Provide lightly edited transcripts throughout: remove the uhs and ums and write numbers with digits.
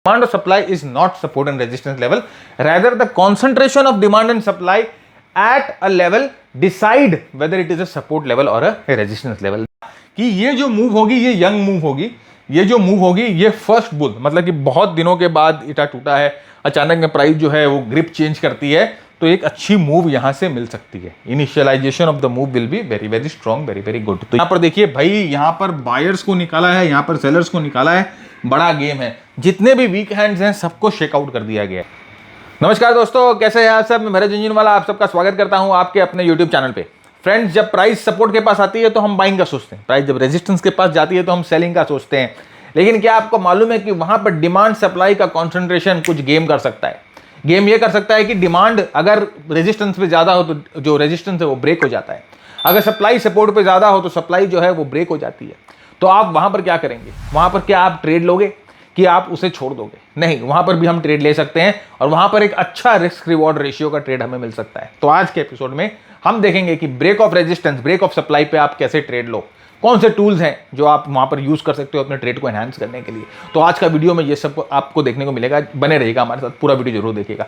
Demand or supply is not support and resistance level. Rather, the concentration of demand and supply at a level decide whether it is a support level or a resistance level. कि ये जो move होगी ये young move होगी, ये जो move होगी ये फर्स्ट बुल, मतलब कि बहुत दिनों के बाद इटा टूटा है, अचानक में प्राइस जो है वो ग्रिप चेंज करती है, तो एक अच्छी मूव यहां से मिल सकती है. Initialisation of the move will be very very strong, very very good. तो यहां पर देखिए भाई, यहां पर बायर्स को निकाला है, यहां पर सेलर्स को निकाला है. बड़ा गेम है, जितने भी वीक हैंड्स हैं सबको शेकआउट कर दिया गया है. नमस्कार दोस्तों, कैसे हैं आप सब? मैं भरत झुंझुनवाला आप सबका स्वागत करता हूं आपके अपने यूट्यूब चैनल पे. फ्रेंड्स, जब प्राइस सपोर्ट के पास आती है तो हम बाइंग का सोचते हैं, प्राइस जब रेजिस्टेंस के पास जाती है तो हम सेलिंग का सोचते हैं. लेकिन क्या आपको मालूम है कि वहां पर डिमांड सप्लाई का कॉन्सेंट्रेशन कुछ गेम कर सकता है. गेम ये कर सकता है कि डिमांड अगर रेजिस्टेंस पे ज्यादा हो तो जो रेजिस्टेंस है वो ब्रेक हो जाता है. अगर सप्लाई सपोर्ट पे ज्यादा हो तो सप्लाई जो है वो ब्रेक हो जाती है. तो आप वहां पर क्या करेंगे? वहां पर क्या आप ट्रेड लोगे कि आप उसे छोड़ दोगे? नहीं, वहां पर भी हम ट्रेड ले सकते हैं और वहां पर एक अच्छा रिस्क रिवॉर्ड रेशियो का ट्रेड हमें मिल सकता है. तो आज के एपिसोड में हम देखेंगे कि break of resistance, break of supply पे आप कैसे ट्रेड लो, कौन से टूल्स हैं जो आप वहां पर यूज कर सकते हो अपने ट्रेड को एनहांस करने के लिए. तो आज का वीडियो में ये सब आपको देखने को मिलेगा. बने रहिएगा हमारे साथ, पूरा वीडियो जरूर देखिएगा.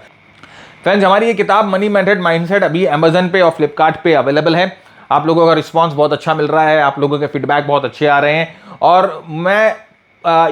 फ्रेंड्स, हमारी ये किताब मनी मेथड माइंडसेट अभी अमेजन पे और फ्लिपकार्ट पे अवेलेबल है. आप लोगों का रिस्पांस बहुत अच्छा मिल रहा है, आप लोगों के फीडबैक बहुत अच्छे आ रहे हैं और मैं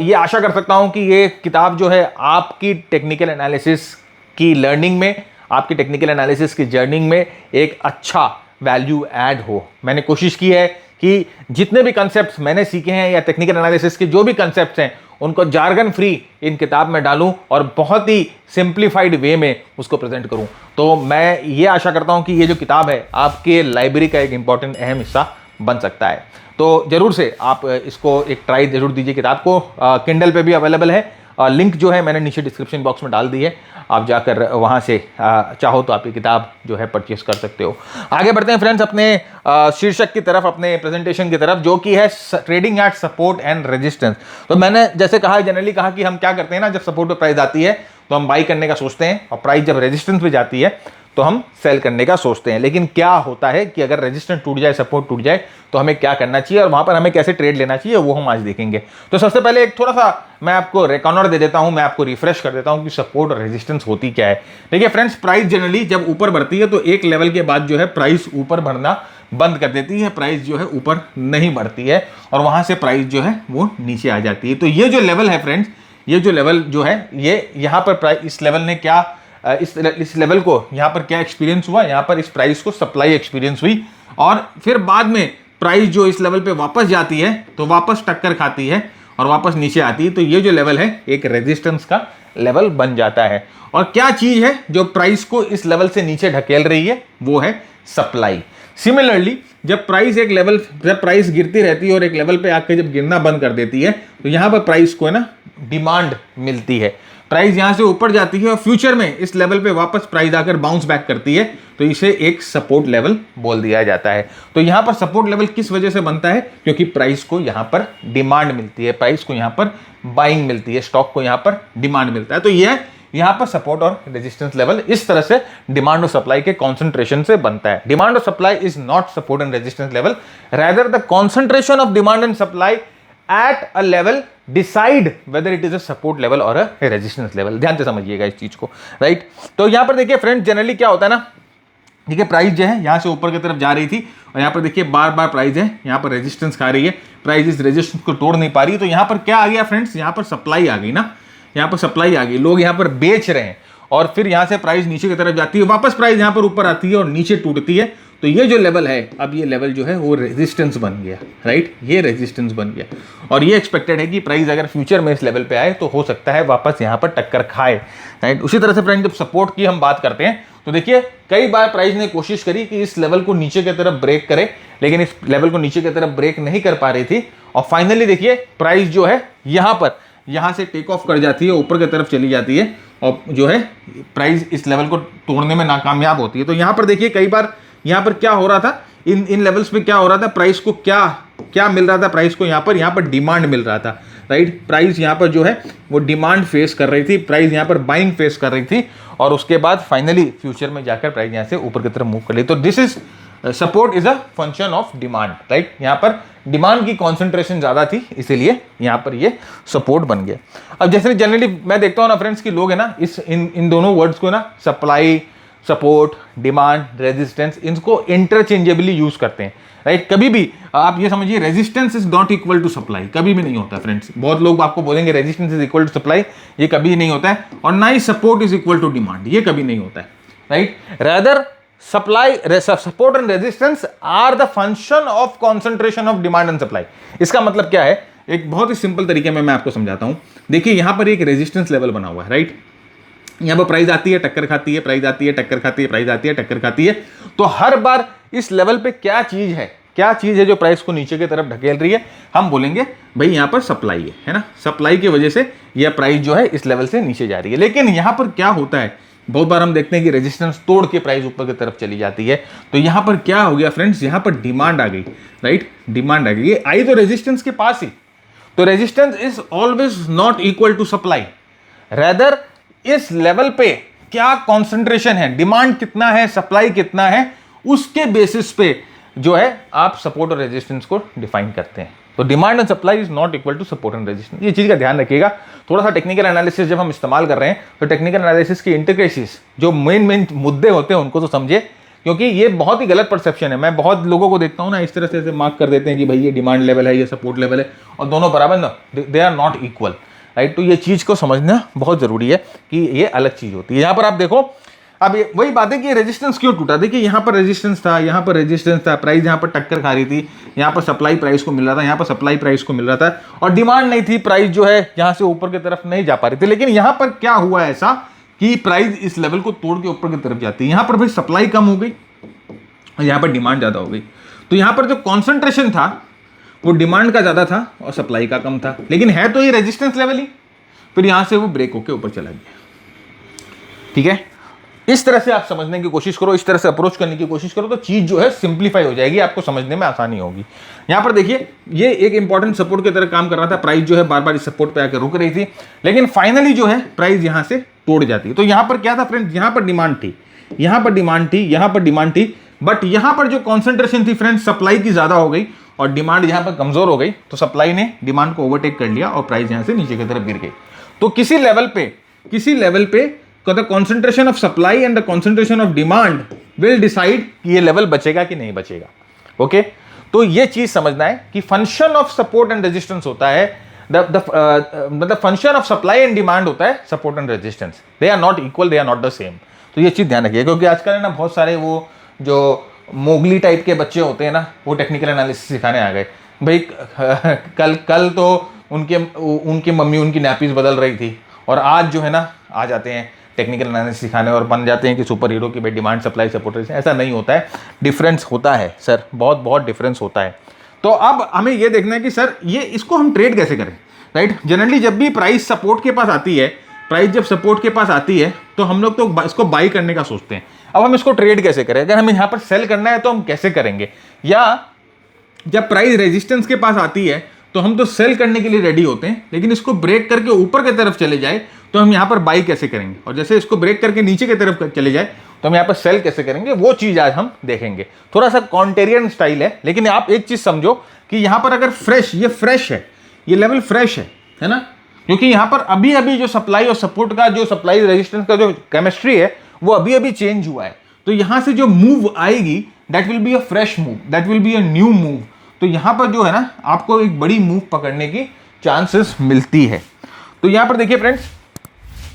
ये आशा कर सकता हूं कि ये किताब जो है आपकी टेक्निकल एनालिसिस की लर्निंग में, आपकी टेक्निकल एनालिसिस की जर्निंग में एक अच्छा वैल्यू ऐड हो. मैंने कोशिश की है कि जितने भी कंसेप्ट्स मैंने सीखे हैं या टेक्निकल एनालिसिस के जो भी कंसेप्ट्स हैं उनको जार्गन फ्री इन किताब में डालूं और बहुत ही सिंप्लीफाइड वे में उसको प्रेजेंट करूं. तो मैं ये आशा करता हूं कि ये जो किताब है आपके लाइब्रेरी का एक इंपॉर्टेंट अहम हिस्सा बन सकता है. तो जरूर से आप इसको एक ट्राई जरूर दीजिए. किताब को किंडल पे भी अवेलेबल है. लिंक जो है मैंने नीचे डिस्क्रिप्शन बॉक्स में डाल दी है, आप जाकर वहाँ से चाहो तो आप ये किताब जो है परचेस कर सकते हो. आगे बढ़ते हैं फ्रेंड्स अपने शीर्षक की तरफ, अपने प्रेजेंटेशन की तरफ, जो कि है trading at support and resistance. तो मैंने जैसे कहा, जनरली कहा कि हम क्या करते हैं ना, जब सपोर्ट पे प्राइस आती है तो हम बाई करने का सोचते हैं और प्राइस जब रेजिस्टेंस पे जाती है तो हम सेल करने का सोचते हैं. लेकिन क्या होता है कि अगर रेजिस्टेंस टूट जाए, सपोर्ट टूट जाए, तो हमें क्या करना चाहिए और वहां पर हमें कैसे ट्रेड लेना चाहिए वो हम आज देखेंगे. तो सबसे पहले एक थोड़ा सा मैं आपको रिकॉर्डर दे देता हूं, मैं आपको रिफ्रेश कर देता हूं कि सपोर्ट और रेजिस्टेंस होती क्या है. देखिए फ्रेंड्स, प्राइस जनरली जब ऊपर बढ़ती है तो एक लेवल के बाद जो है प्राइस ऊपर बढ़ना बंद कर देती है, प्राइस जो है ऊपर नहीं बढ़ती है और वहां से प्राइस जो है वो नीचे आ जाती है. तो ये जो लेवल है फ्रेंड्स, ये जो लेवल जो है, ये यहाँ पर प्राइस, इस लेवल ने क्या, इस लेवल को यहाँ पर क्या एक्सपीरियंस हुआ, यहाँ पर इस प्राइस को सप्लाई एक्सपीरियंस हुई और फिर बाद में प्राइस जो इस लेवल पे वापस जाती है तो वापस टक्कर खाती है और वापस नीचे आती है. तो ये जो लेवल है एक रेजिस्टेंस का लेवल बन जाता है. और क्या चीज है जो प्राइस को इस लेवल से नीचे ढकेल रही है? वो है सप्लाई. सिमिलरली जब प्राइस एक लेवल, जब प्राइस गिरती रहती है और एक लेवल पे आकर जब गिरना बंद कर देती है तो यहां पर प्राइस को है ना डिमांड मिलती है. प्राइस यहां से ऊपर जाती है और फ्यूचर में इस लेवल पे वापस प्राइस आकर बाउंस बैक करती है, तो इसे एक सपोर्ट लेवल बोल दिया जाता है. तो यहां पर सपोर्ट लेवल किस वजह से बनता है? क्योंकि प्राइस को यहां पर डिमांड मिलती है, प्राइस को यहां पर बाइंग मिलती है, स्टॉक को यहां पर डिमांड मिलता है. तो यह यहां पर सपोर्ट और रेजिस्टेंस लेवल इस तरह से डिमांड और सप्लाई के कॉन्सेंट्रेशन से बनता है. डिमांड और supply is not support and resistance level, rather the concentration of demand and supply at a level decide whether it is a support level or a resistance level. ध्यान से समझिएगा इस चीज को, राइट. तो यहां पर देखिए फ्रेंड, जनरली क्या होता है ना, देखिए प्राइस जो है यहां से ऊपर की तरफ जा रही थी और यहां पर देखिए बार बार प्राइस है यहां पर रेजिस्टेंस खा रही है, प्राइस इस रेजिस्टेंस को तोड़ नहीं पा रही. तो यहां पर क्या आ गया फ्रेंड्स, यहां पर सप्लाई आ गई ना, यहां पर सप्लाई आ गई, लोग यहां पर बेच रहे हैं और फिर यहां से प्राइस नीचे की तरफ जाती है, वापस प्राइस यहां पर ऊपर आती है और नीचे टूटती है. तो ये जो लेवल है, अब ये लेवल जो है वो रेजिस्टेंस बन गया, राइट. ये रेजिस्टेंस बन गया और ये एक्सपेक्टेड है कि प्राइस अगर फ्यूचर में इस लेवल पे आए तो हो सकता है वापस यहाँ पर टक्कर खाए, राइट. उसी तरह से फ्रेंड, जब सपोर्ट की हम बात करते हैं तो देखिए कई बार प्राइस ने कोशिश करी कि इस लेवल को नीचे की तरफ ब्रेक करे, लेकिन इस लेवल को नीचे की तरफ ब्रेक नहीं कर पा रही थी और फाइनली देखिए प्राइस जो है यहाँ से टेक ऑफ कर जाती है, ऊपर की तरफ चली जाती है और जो है प्राइस इस लेवल को तोड़ने में नाकामयाब होती है. तो यहाँ पर देखिए कई बार यहाँ पर क्या हो रहा था, इन लेवल्स पे क्या हो रहा था, प्राइस को क्या मिल रहा था, प्राइस को यहाँ पर डिमांड मिल रहा था, राइट. प्राइस यहाँ पर जो है वो डिमांड फेस कर रही थी, प्राइस यहाँ पर बाइंग फेस कर रही थी और उसके बाद फाइनली फ्यूचर में जाकर प्राइस यहाँ से ऊपर की तरफ मूव कर ली. तो this is support is a function of demand, right. यहाँ पर डिमांड की कॉन्सेंट्रेशन ज्यादा थी, इसीलिए यहाँ पर ये सपोर्ट बन गया। अब जैसे जनरली मैं देखता हूँ ना फ्रेंड्स कि लोग है ना इन दोनों वर्ड्स को ना, सप्लाई, सपोर्ट, डिमांड, रेजिस्टेंस, इनको इंटरचेंजेबली यूज करते हैं, राइट। कभी भी आप ये समझिए resistance is not equal to supply, कभी भी नहीं होता फ्रेंड्स। बहुत लोग आपको बोलेंगे resistance is equal to supply, ये कभी नहीं होता है। और ना ही support is equal to demand, ये कभी नहीं होता है, right. Rather supply, support and resistance are the function of concentration of demand and supply. इसका मतलब क्या है, एक बहुत ही सिंपल तरीके में मैं आपको समझाता हूं। देखिए यहां पर एक रेजिस्टेंस लेवल बना हुआ है, राइट। यहां पर प्राइस आती है, टक्कर खाती है, प्राइस आती है, टक्कर खाती है, प्राइस आती है, टक्कर खाती है। तो हर बार इस लेवल पे क्या चीज है जो प्राइस को नीचे की तरफ ढकेल रही है, हम बोलेंगे भाई यहां पर सप्लाई है ना। सप्लाई की वजह से यह प्राइस जो है इस लेवल से नीचे जा रही है। लेकिन यहां पर क्या होता है, बहुत बार हम देखते हैं कि रेजिस्टेंस तोड़ के प्राइस ऊपर की तरफ चली जाती है। तो यहां पर क्या हो गया फ्रेंड्स, यहां पर डिमांड आ गई, राइट। डिमांड आ गई, ये आई तो रेजिस्टेंस के पास ही। तो resistance is always not equal to supply, rather इस लेवल पे क्या कॉन्सेंट्रेशन है, डिमांड कितना है, सप्लाई कितना है, उसके बेसिस पे जो है आप सपोर्ट और रेजिस्टेंस को डिफाइन करते हैं। तो demand and supply is not equal to support and resistance, ये चीज का ध्यान रखिएगा। थोड़ा सा टेक्निकल एनालिसिस जब हम इस्तेमाल कर रहे हैं तो टेक्निकल एनालिसिस की इंटीग्रेसिस जो मेन मुद्दे होते हैं उनको तो समझे, क्योंकि ये बहुत ही गलत परसेप्शन है। मैं बहुत लोगों को देखता हूं ना इस तरह से मार्क कर देते हैं कि भाई ये डिमांड लेवल है, ये सपोर्ट लेवल है, और दोनों बराबर ना, they are not equal, right. तो ये चीज को समझना बहुत जरूरी है कि ये अलग चीज होती है। यहां पर आप देखो, अब ये वही बात है कि रेजिस्टेंस क्यों टूटा। देखिए यहां पर रेजिस्टेंस था, यहां पर रेजिस्टेंस था, प्राइस यहां पर टक्कर खा रही थी, यहां पर सप्लाई प्राइस को मिल रहा था, यहां पर सप्लाई प्राइस को मिल रहा था, और डिमांड नहीं थी, प्राइस जो है यहां से ऊपर की तरफ नहीं जा पा रही थी। लेकिन यहां पर क्या हुआ ऐसा कि प्राइस इस लेवल को तोड़ के ऊपर की तरफ जाती है। यहां पर भाई सप्लाई कम हो गई और यहां पर डिमांड ज्यादा हो गई। तो यहां पर जो कॉन्सेंट्रेशन था वो डिमांड का ज्यादा था और सप्लाई का कम था, लेकिन है तो ये रेजिस्टेंस लेवल ही। फिर यहां से वो ब्रेक होकर ऊपर चला गया, ठीक है। इस तरह से आप समझने की कोशिश करो, इस तरह से अप्रोच करने की कोशिश करो, तो चीज जो है सिंप्लीफाई हो जाएगी, आपको समझने में आसानी होगी। यहां पर देखिए ये एक इंपॉर्टेंट सपोर्ट की तरह काम कर रहा था, प्राइस जो है बार बार इस सपोर्ट पे आकर रुक रही थी, लेकिन फाइनली जो है प्राइस यहां से तोड़ जाती है। तो यहां पर क्या था फ्रेंड्स, यहां पर डिमांड थी, यहां पर डिमांड थी, यहां पर डिमांड थी, बट यहां पर जो कॉन्सेंट्रेशन थी फ्रेंड्स सप्लाई की ज्यादा हो गई और डिमांड यहां पर कमजोर हो गई। तो सप्लाई ने डिमांड को ओवरटेक कर लिया और प्राइस यहां से नीचे की तरफ गिर गई। तो किसी लेवल पे the concentration of supply and the concentration of demand will decide कि ये लेवल बचेगा कि नहीं बचेगा, ओके। तो ये चीज समझना है कि function of support and resistance होता है, मतलब function of supply and demand होता है support and resistance, they are not equal, they are not the same. तो ये चीज ध्यान रखिए, क्योंकि आजकल है ना बहुत सारे वो जो मोगली टाइप के बच्चे होते हैं ना, वो टेक्निकल एनालिसिस सिखाने आ गए। भाई कल तो उनकी मम्मी उनकी नैपीज बदल रही थी, और आज जो है ना आ जाते हैं टेक्निकल एनालिसिस सिखाने और बन जाते हैं कि सुपर हीरो की भाई डिमांड सप्लाई सपोर्ट। ऐसा नहीं होता है, डिफरेंस होता है सर, बहुत डिफरेंस होता है। तो अब हमें ये देखना है कि सर ये इसको हम ट्रेड कैसे करें, राइट। जनरली जब भी प्राइस सपोर्ट के पास आती है, प्राइस जब सपोर्ट के पास आती है तो हम लोग तो इसको बाई करने का सोचते हैं। अब हम इसको ट्रेड कैसे करें, अगर हमें यहाँ पर सेल करना है तो हम कैसे करेंगे, या जब प्राइस रेजिस्टेंस के पास आती है तो हम तो सेल करने के लिए रेडी होते हैं, लेकिन इसको ब्रेक करके ऊपर की तरफ चले जाए तो हम यहाँ पर बाई कैसे करेंगे, और जैसे इसको ब्रेक करके नीचे की तरफ चले जाए तो हम यहाँ पर सेल कैसे करेंगे, वो चीज आज हम देखेंगे। थोड़ा सा कॉन्टेरियन स्टाइल है, लेकिन आप एक चीज समझो कि यहाँ पर अगर ये फ्रेश है, ये लेवल फ्रेश है ना, क्योंकि यहाँ पर अभी अभी जो सप्लाई और सपोर्ट का जो सप्लाई रेजिस्टेंस का जो केमिस्ट्री है वो अभी अभी चेंज हुआ है। तो यहाँ से जो मूव आएगी that will be a fresh move, that will be a new move. तो यहाँ पर जो है ना आपको एक बड़ी मूव पकड़ने की चांसेस मिलती है। तो यहाँ पर देखिए फ्रेंड्स,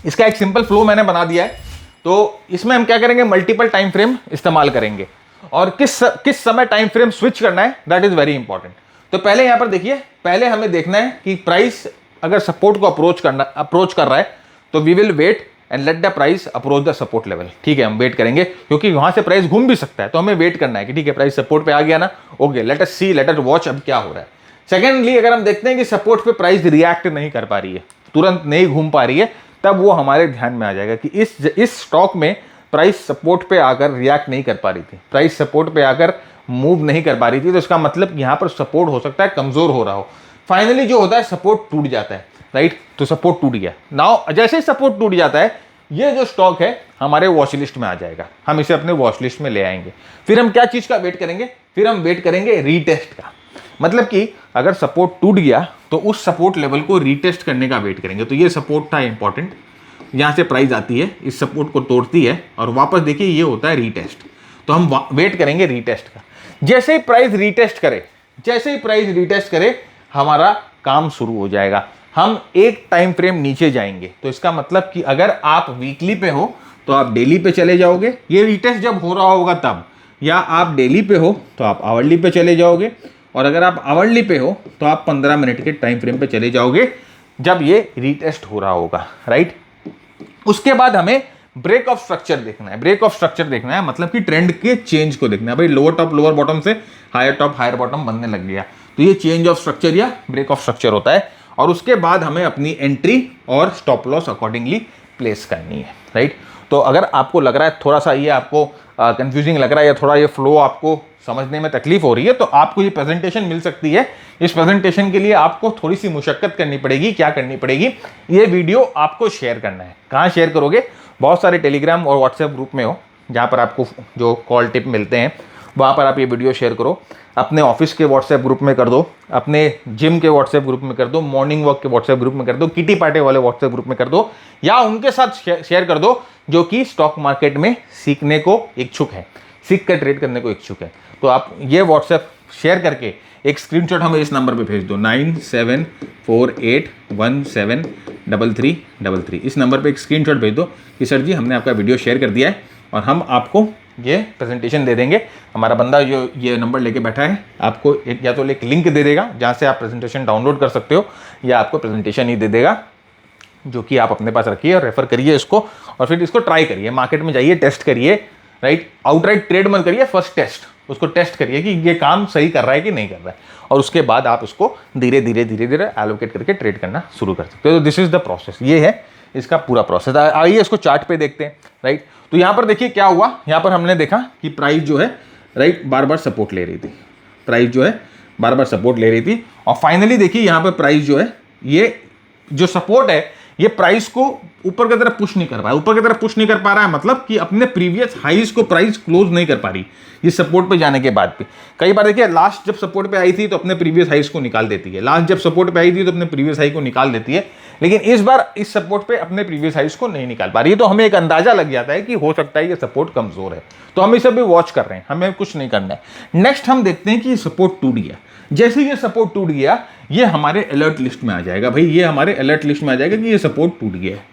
इसका एक सिंपल फ्लो मैंने बना दिया है। तो इसमें हम क्या करेंगे, मल्टीपल टाइम फ्रेम इस्तेमाल करेंगे, और किस समय टाइम फ्रेम स्विच करना है दैट इज वेरी इंपॉर्टेंट। तो पहले यहाँ पर देखिए, पहले हमें देखना है कि प्राइस अगर सपोर्ट को अप्रोच कर रहा है तो we will wait and let the price approach the support level. ठीक है, हम वेट करेंगे, क्योंकि वहां से प्राइस घूम भी सकता है, तो हमें वेट करना है कि ठीक है प्राइस सपोर्ट पे आ गया ना, ओके लेट अस सी, लेट अस वॉच अब क्या हो रहा है। सेकेंडली, अगर हम देखते हैं कि सपोर्ट पे प्राइस रिएक्ट नहीं कर पा रही है, तुरंत नहीं घूम पा रही है, तब वो हमारे ध्यान में आ जाएगा कि इस स्टॉक में प्राइस सपोर्ट पे आकर रिएक्ट नहीं कर पा रही थी, प्राइस सपोर्ट पे आकर मूव नहीं कर पा रही थी, तो इसका मतलब यहां पर सपोर्ट हो सकता है कमजोर हो रहा हो। फाइनली जो होता है सपोर्ट टूट जाता है, राइट। तो सपोर्ट टूट गया। नाउ जैसे ही सपोर्ट टूट जाता है ये जो स्टॉक है हमारे वॉच लिस्ट में आ जाएगा, हम इसे अपने वॉच लिस्ट में ले आएंगे। फिर हम क्या चीज का वेट करेंगे, फिर हम वेट करेंगे रीटेस्ट का। मतलब कि अगर सपोर्ट टूट गया तो उस सपोर्ट लेवल को रीटेस्ट करने का वेट करेंगे। तो ये सपोर्ट था इंपॉर्टेंट, यहाँ से प्राइस आती है, इस सपोर्ट को तोड़ती है और वापस देखिए ये होता है रीटेस्ट। तो हम वेट करेंगे रीटेस्ट का। जैसे ही प्राइस रीटेस्ट करे हमारा काम शुरू हो जाएगा, हम एक टाइम फ्रेम नीचे जाएंगे। तो इसका मतलब कि अगर आप वीकली पे हो तो आप डेली पे चले जाओगे, ये रीटेस्ट जब हो रहा होगा तब, या आप डेली पे हो तो आप आवरली पे चले जाओगे, और अगर आप आवरली पे हो तो आप 15 मिनट के टाइम फ्रेम पे चले जाओगे जब ये रीटेस्ट हो रहा होगा, राइट। उसके बाद हमें ब्रेक ऑफ स्ट्रक्चर देखना है। ब्रेक ऑफ स्ट्रक्चर देखना है मतलब कि ट्रेंड के चेंज को देखना है। भाई लोअर टॉप लोअर बॉटम से हायर टॉप हायर बॉटम बनने लग गया, तो ये चेंज ऑफ स्ट्रक्चर या ब्रेक ऑफ स्ट्रक्चर होता है। और उसके बाद हमें अपनी एंट्री और स्टॉप लॉस अकॉर्डिंगली प्लेस करनी है, राइट। तो अगर आपको लग रहा है थोड़ा सा ये आपको कंफ्यूजिंग लग रहा है या थोड़ा ये फ्लो आपको समझने में तकलीफ हो रही है, तो आपको ये प्रेजेंटेशन मिल सकती है। इस प्रेजेंटेशन के लिए आपको थोड़ी सी मुशक्कत करनी पड़ेगी। क्या करनी पड़ेगी, ये वीडियो आपको शेयर करना है। कहाँ शेयर करोगे, बहुत सारे टेलीग्राम और व्हाट्सएप ग्रुप में हो जहाँ पर आपको जो कॉल टिप मिलते हैं वहाँ पर आप ये वीडियो शेयर करो। अपने ऑफिस के व्हाट्सएप ग्रुप में कर दो, अपने जिम के व्हाट्सएप ग्रुप में कर दो, मॉर्निंग वॉक के व्हाट्सएप ग्रुप में कर दो, किटी पार्टी वाले व्हाट्सएप ग्रुप में कर दो, या उनके साथ शेयर कर दो जो कि स्टॉक मार्केट में सीखने को इच्छुक है, सीख कर ट्रेड करने को इच्छुक है। तो आप ये व्हाट्सएप शेयर करके एक स्क्रीनशॉट हमें इस नंबर पे भेज दो 9748173333। इस नंबर पे एक स्क्रीनशॉट भेज दो कि सर जी हमने आपका वीडियो शेयर कर दिया है और हम आपको ये प्रेजेंटेशन दे देंगे। हमारा बंदा जो ये नंबर लेके बैठा है आपको या तो एक लिंक दे देगा जहाँ से आप प्रेजेंटेशन डाउनलोड कर सकते हो, या आपको प्रेजेंटेशन ही दे देगा जो कि आप अपने पास रखिए और रेफर करिए इसको, और फिर इसको ट्राई करिए, मार्केट में जाइए, टेस्ट करिए, राइट। आउटराइट ट्रेड मत करिए, फर्स्ट टेस्ट, उसको टेस्ट करिए कि ये काम सही कर रहा है कि नहीं कर रहा है, और उसके बाद आप इसको धीरे धीरे एलोकेट करके ट्रेड करना शुरू कर सकते हो। तो दिस इज द प्रोसेस, ये है इसका पूरा प्रोसेस। आइए इसको चार्ट पे देखते हैं, राइट। तो यहाँ पर देखिए क्या हुआ, यहाँ पर हमने देखा कि प्राइस जो है, राइट, बार बार सपोर्ट ले रही थी, प्राइस जो है बार बार सपोर्ट ले रही थी, और फाइनली देखिए यहाँ पर प्राइस जो है, ये जो सपोर्ट है ये प्राइस को ऊपर की तरफ पुश नहीं कर पा रहा है। ऊपर की तरफ पुश नहीं कर पा रहा है मतलब कि अपने प्रीवियस हाईज को प्राइस क्लोज नहीं कर पा रही ये सपोर्ट पे जाने के बाद भी। कई बार देखिए लास्ट जब सपोर्ट पे आई थी तो अपने प्रीवियस हाईज को निकाल देती है, लास्ट जब सपोर्ट पे आई थी तो अपने प्रीवियस हाई को निकाल देती है, लेकिन इस बार इस सपोर्ट पे अपने प्रीवियस हाईज को नहीं निकाल पा रही है। तो हमें एक अंदाजा लग जाता है कि हो सकता है ये सपोर्ट कमजोर है, तो हम इसे भी वॉच कर रहे हैं, हमें कुछ नहीं करना है। नेक्स्ट हम देखते हैं कि ये सपोर्ट टूट गया। जैसे ये सपोर्ट टूट गया ये हमारे अलर्ट लिस्ट में आ जाएगा। भाई ये हमारे अलर्ट लिस्ट में आ जाएगा कि ये सपोर्ट टूट गया है।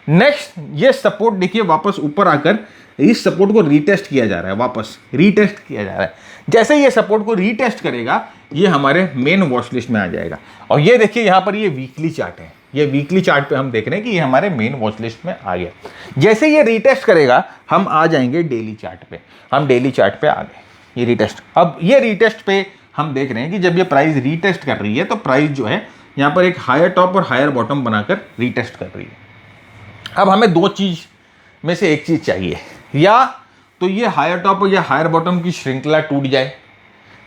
नेक्स्ट ये सपोर्ट देखिए वापस ऊपर आकर इस सपोर्ट को रीटेस्ट किया जा रहा है, वापस रीटेस्ट किया जा रहा है। जैसे ये सपोर्ट को रीटेस्ट करेगा ये हमारे मेन वॉच लिस्ट में आ जाएगा। और ये देखिए यहाँ पर ये वीकली चार्ट है, ये वीकली चार्ट पे हम देख रहे हैं कि ये हमारे मेन वॉच लिस्ट में आ गया। जैसे ये रीटेस्ट करेगा हम आ जाएंगे डेली चार्ट पे, हम डेली चार्ट पे आ गए, ये रीटेस्ट। अब ये रीटेस्ट पे हम देख रहे हैं कि जब ये प्राइस रीटेस्ट कर रही है तो प्राइस जो है यहाँ पर एक हायर टॉप और हायर बॉटम बनाकर रीटेस्ट कर रही है। अब हमें दो चीज में से एक चीज चाहिए, या तो ये हायर टॉप या हायर बॉटम की श्रृंखला टूट जाए,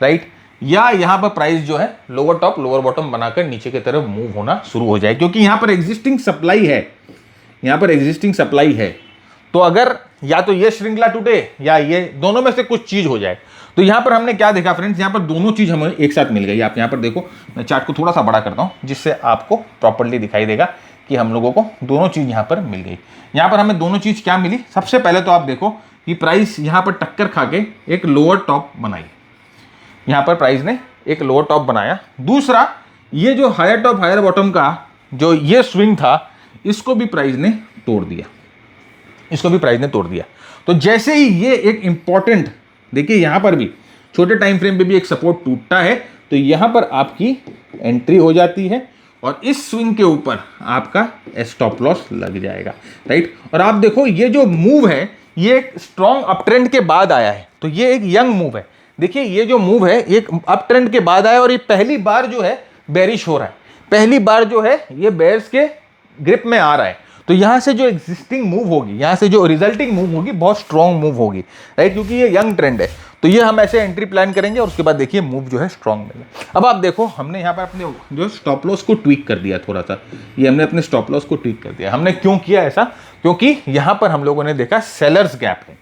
राइट, या यहाँ पर प्राइस जो है लोअर टॉप लोअर बॉटम बनाकर नीचे की तरफ मूव होना शुरू हो जाए, क्योंकि यहाँ पर एग्जिस्टिंग सप्लाई है, यहाँ पर एग्जिस्टिंग सप्लाई है। तो अगर या तो ये श्रृंखला टूटे या ये दोनों में से कुछ चीज हो जाए। तो यहाँ पर हमने क्या देखा फ्रेंड्स, यहाँ पर दोनों चीज हमें एक साथ मिल गई। आप यहाँ पर देखो, मैं चार्ट को थोड़ा सा बड़ा करता हूँ जिससे आपको प्रॉपर्ली दिखाई देगा कि हम लोगों को दोनों चीज यहाँ पर मिल गई। यहाँ पर हमें दोनों चीज क्या मिली, सबसे पहले तो आप देखो कि प्राइस यहाँ पर टक्कर खा के एक लोअर टॉप बनाई, यहाँ पर प्राइस ने एक लोअर टॉप बनाया। दूसरा ये जो हायर टॉप हायर बॉटम का जो ये स्विंग था इसको भी प्राइस ने तोड़ दिया, इसको भी प्राइस ने तोड़ दिया। तो जैसे ही ये एक इंपॉर्टेंट, देखिए यहां पर भी छोटे टाइम फ्रेम पे भी एक सपोर्ट टूटता है तो यहां पर आपकी एंट्री हो जाती है और इस स्विंग के ऊपर आपका स्टॉप लॉस लग जाएगा, राइट। और आप देखो ये जो मूव है ये एक स्ट्रॉन्ग अप ट्रेंड के बाद आया है, तो ये एक यंग मूव है। देखिए ये जो मूव है एक अप ट्रेंड के बाद आया और ये पहली बार जो है बेरिश हो रहा है, पहली बार जो है ये बेयर्स के ग्रिप में आ रहा है। तो यहाँ से जो एग्जिस्टिंग मूव होगी, यहाँ से जो रिजल्टिंग मूव होगी बहुत स्ट्रॉन्ग मूव होगी, राइट, क्योंकि ये यंग ट्रेंड है। तो ये हम ऐसे एंट्री प्लान करेंगे और उसके बाद देखिए मूव जो है स्ट्रॉन्ग मिलेगा। अब आप देखो हमने यहाँ पर अपने जो स्टॉप लॉस को ट्वीक कर दिया थोड़ा सा, ये हमने अपने स्टॉप लॉस को ट्वीक कर दिया। हमने क्यों किया ऐसा? क्योंकि यहाँ पर हम लोगों ने देखा सेलर्स गैप है,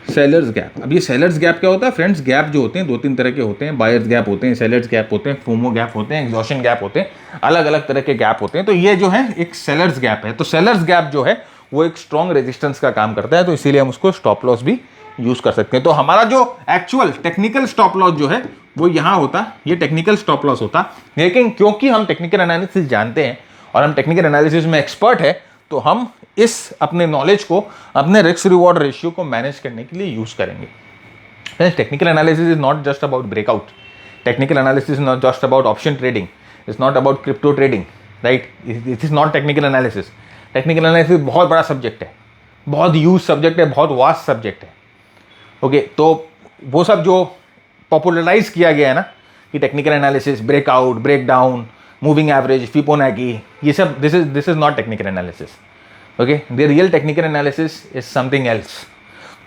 सेलर्स गैप। अब ये सेलर्स गैप क्या होता है फ्रेंड्स? गैप जो होते हैं दो तीन तरह के होते हैं, बायर्स गैप होते हैं, सेलर्स गैप होते हैं, फोमो गैप होते हैं, एग्जॉशन गैप होते हैं, अलग अलग तरह के गैप होते हैं। तो ये जो है एक सेलर्स गैप है। तो सेलर्स गैप जो है वो एक स्ट्रॉन्ग रेजिस्टेंस का काम करता है, तो इसीलिए हम उसको स्टॉप लॉस भी यूज कर सकते हैं। तो हमारा जो एक्चुअल टेक्निकल स्टॉप लॉस जो है वो यहाँ होता, ये टेक्निकल स्टॉप लॉस होता। लेकिन क्योंकि हम टेक्निकल एनालिसिस जानते हैं और हम टेक्निकल एनालिसिस में एक्सपर्ट है, तो हम इस अपने नॉलेज को अपने रिस्क रिवॉर्ड रेशियो को मैनेज करने के लिए यूज करेंगे। Technical analysis is not just about breakout, technical analysis is not just about option trading, it's not about crypto trading, right, it is not technical analysis. Technical analysis बहुत बड़ा subject है, बहुत use subject है, बहुत vast subject है। Okay, तो वो सब जो पॉपुलराइज किया गया है ना कि technical analysis, breakout, breakdown, moving average, Fibonacci, ये सब this is not technical analysis. Okay, the real technical analysis is something else.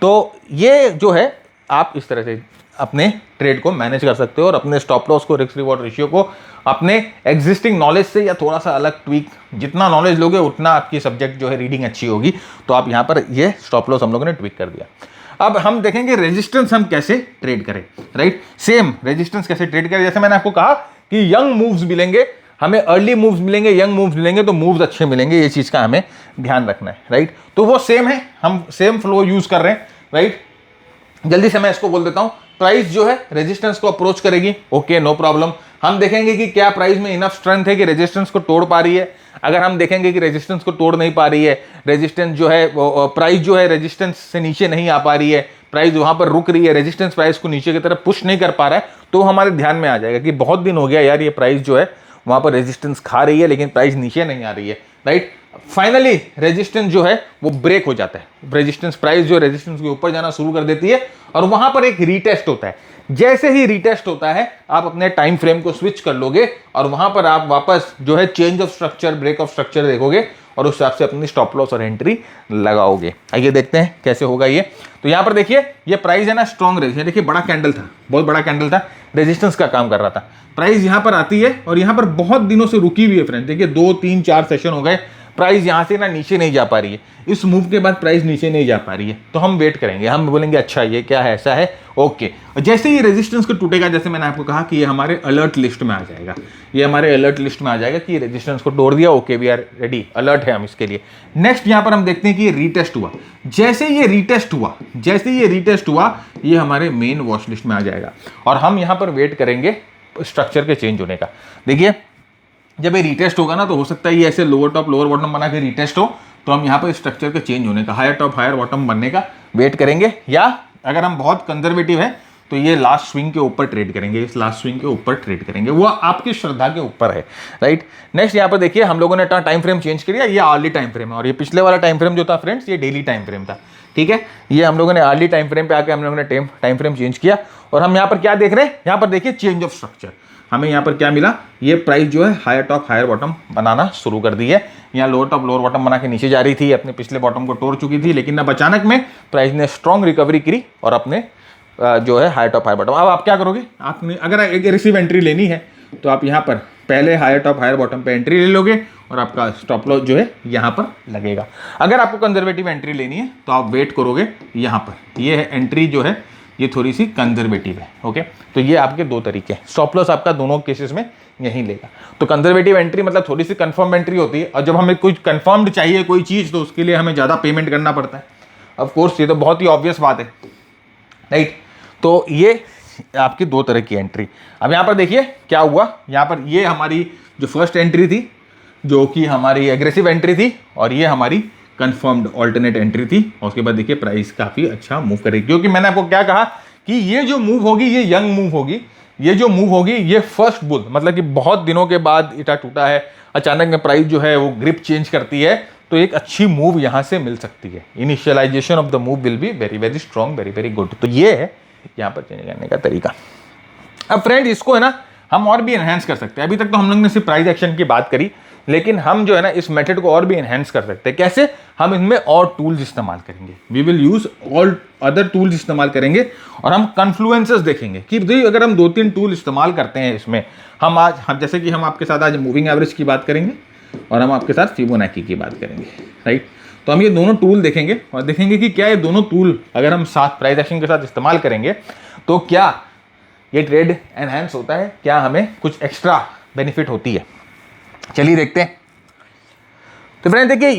तो ये जो है आप इस तरह से अपने ट्रेड को मैनेज कर सकते हो और अपने स्टॉप लॉस को, रिस्क रिवॉर्ड रेशियो को अपने एग्जिस्टिंग नॉलेज से या थोड़ा सा अलग ट्वीक, जितना नॉलेज लोगे उतना आपकी सब्जेक्ट जो है रीडिंग अच्छी होगी। तो आप यहाँ पर ये स्टॉप लॉस हम लोगों ने ट्वीक कर दिया। अब हम देखेंगे रेजिस्टेंस हम कैसे ट्रेड करें, राइट। सेम रेजिस्टेंस कैसे ट्रेड करें, जैसे मैंने आपको कहा कि यंग मूव्स मिलेंगे हमें, अर्ली मूव्स मिलेंगे, यंग मूव्स मिलेंगे, तो मूव्स अच्छे मिलेंगे, ये चीज़ का हमें ध्यान रखना है, राइट। तो वो सेम है, हम सेम फ्लो यूज कर रहे हैं, राइट। जल्दी से मैं इसको बोल देता हूँ। प्राइस जो है रेजिस्टेंस को अप्रोच करेगी, ओके, नो प्रॉब्लम। हम देखेंगे कि क्या प्राइस में इनफ स्ट्रेंथ है कि रेजिस्टेंस को तोड़ पा रही है। अगर हम देखेंगे कि रेजिस्टेंस को तोड़ नहीं पा रही है, रेजिस्टेंस जो है प्राइस जो है रेजिस्टेंस से नीचे नहीं आ पा रही है, प्राइस वहां पर रुक रही है, रेजिस्टेंस प्राइस को नीचे की तरफ पुश नहीं कर पा रहा है, तो हमारे ध्यान में आ जाएगा कि बहुत दिन हो गया यार ये प्राइस जो है वहां पर रेजिस्टेंस खा रही है लेकिन प्राइस नीचे नहीं आ रही है, राइट। फाइनली रेजिस्टेंस जो है वो ब्रेक हो जाता है, रेजिस्टेंस प्राइस जो रेजिस्टेंस के ऊपर जाना शुरू कर देती है और वहां पर एक रीटेस्ट होता है। जैसे ही रीटेस्ट होता है आप अपने टाइम फ्रेम को स्विच कर लोगे और वहां पर आप वापस जो है change of structure, break of structure देखोगे और उस हिसाब से अपनी स्टॉप लॉस और एंट्री लगाओगे। आइए देखते हैं कैसे होगा ये। तो यहां पर देखिए ये प्राइस है ना स्ट्रॉन्ग रेजिस्टेंस, देखिए बड़ा कैंडल था, बहुत बड़ा कैंडल था, रेजिस्टेंस का काम कर रहा था। प्राइस यहां पर आती है और यहां पर बहुत दिनों से रुकी हुई है फ्रेंड, देखिए 2 3 4 सेशन हो गए, प्राइस यहां से ना नीचे नहीं जा पा रही है। इस मूव के बाद प्राइस नीचे नहीं जा पा रही है, तो हम वेट करेंगे, हम बोलेंगे अच्छा ये क्या है, ऐसा है, ओके। और जैसे ही रेजिस्टेंस को टूटेगा, जैसे मैंने आपको कहा कि ये हमारे अलर्ट लिस्ट में आ जाएगा, ये हमारे अलर्ट लिस्ट में आ जाएगा कि रेजिस्टेंस को तोड़ दिया, okay, we are ready, alert है हम इसके लिए। नेक्स्ट यहां पर हम देखते हैं कि ये रीटेस्ट हुआ। जैसे ये रीटेस्ट हुआ, ये हमारे मेन वॉच लिस्ट में आ जाएगा और हम यहां पर वेट करेंगे स्ट्रक्चर के चेंज होने का। देखिए जब ये रीटेस्ट होगा ना, तो हो सकता है ये ऐसे लोअर टॉप लोअर बॉटम बना के रीटेस्ट हो, तो हम यहाँ पर स्ट्रक्चर के चेंज होने का, हायर टॉप हायर बॉटम बनने का वेट करेंगे। या अगर हम बहुत कंजर्वेटिव है तो ये लास्ट स्विंग के ऊपर ट्रेड करेंगे, इस लास्ट स्विंग के ऊपर ट्रेड करेंगे, वो आपकी श्रद्धा के ऊपर है, राइट। नेक्स्ट यहाँ पर देखिए हम लोगों ने टाइम फ्रेम चेंज किया, ये अर्ली टाइम फ्रेम है और ये पिछले वाला टाइम फ्रेम जो था फ्रेंड्स ये डेली टाइम फ्रेम था, ठीक है। ये हम लोगों ने अर्ली टाइम फ्रेम पे आके हम लोगों ने टाइम फ्रेम चेंज किया और हम यहाँ पर क्या देख रहे हैं, यहाँ पर देखिए चेंज ऑफ स्ट्रक्चर। हमें यहाँ पर क्या मिला, ये प्राइस जो है हायर टॉप हायर बॉटम बनाना शुरू कर दी है। यहाँ लोअर टॉप लोअर बॉटम बना के नीचे जा रही थी, अपने पिछले बॉटम को तोड़ चुकी थी, लेकिन अब अचानक में प्राइस ने स्ट्रॉन्ग रिकवरी करी और अपने जो है हायर टॉप हायर बॉटम। अब आप क्या करोगे, आपने अगर एक एग्रेसिव एंट्री लेनी है तो आप यहाँ पर पहले हायर टॉप हायर बॉटम पे एंट्री ले लोगे और आपका स्टॉप लॉस जो है यहाँ पर लगेगा। अगर आपको कंजर्वेटिव एंट्री लेनी है तो आप वेट करोगे यहाँ पर, ये एंट्री जो है ये थोड़ी सी कंजर्वेटिव है, ओके। तो ये आपके दो तरीके हैं, स्टॉप लॉस आपका दोनों केसेस में यही लेगा। तो कंजर्वेटिव एंट्री मतलब थोड़ी सी कंफर्म एंट्री होती है और जब हमें कुछ कंफर्म्ड चाहिए कोई चीज़ तो उसके लिए हमें ज़्यादा पेमेंट करना पड़ता है, ऑफ कोर्स ये तो बहुत ही ऑब्वियस बात है, राइट। तो ये आपकी दो तरह की एंट्री। अब यहाँ पर देखिए क्या हुआ, यहाँ पर ये हमारी जो फर्स्ट एंट्री थी जो कि हमारी एग्रेसिव एंट्री थी और ये हमारी कंफर्म्ड ऑल्टरनेट एंट्री थी और उसके बाद देखिए प्राइस काफ़ी अच्छा मूव करेगी, क्योंकि मैंने आपको क्या कहा कि ये जो मूव होगी ये यंग मूव होगी, ये जो मूव होगी ये फर्स्ट बुल, मतलब कि बहुत दिनों के बाद इटा टूटा है, अचानक में प्राइस जो है वो ग्रिप चेंज करती है, तो एक अच्छी मूव यहाँ से मिल सकती है। Initialisation of the move will be very very strong, very very good. तो ये है यहाँ पर चेंज करने का तरीका। अब फ्रेंड्स इसको है ना हम और भी एनहांस कर सकते हैं। अभी तक तो हम लोग ने सिर्फ प्राइस एक्शन की बात करी, लेकिन हम जो है ना इस मेथड को और भी एनहेंस कर सकते हैं। कैसे? हम इनमें और टूल्स इस्तेमाल करेंगे, we will use all other tools इस्तेमाल करेंगे और हम कन्फ्लुएंसेस देखेंगे कि भाई अगर हम 2-3 टूल इस्तेमाल करते हैं इसमें, हम जैसे कि हम आपके साथ आज मूविंग एवरेज की बात करेंगे और हम आपके साथ फिबोनाची की बात करेंगे, राइट। तो हम ये दोनों टूल देखेंगे और देखेंगे कि क्या ये दोनों टूल अगर हम साथ प्राइस एक्शन के साथ इस्तेमाल करेंगे तो क्या ये ट्रेड एनहांस होता है, क्या हमें कुछ एक्स्ट्रा बेनिफिट होती है। चलिए देखते हैं। तो फ्रेंड्स देखिए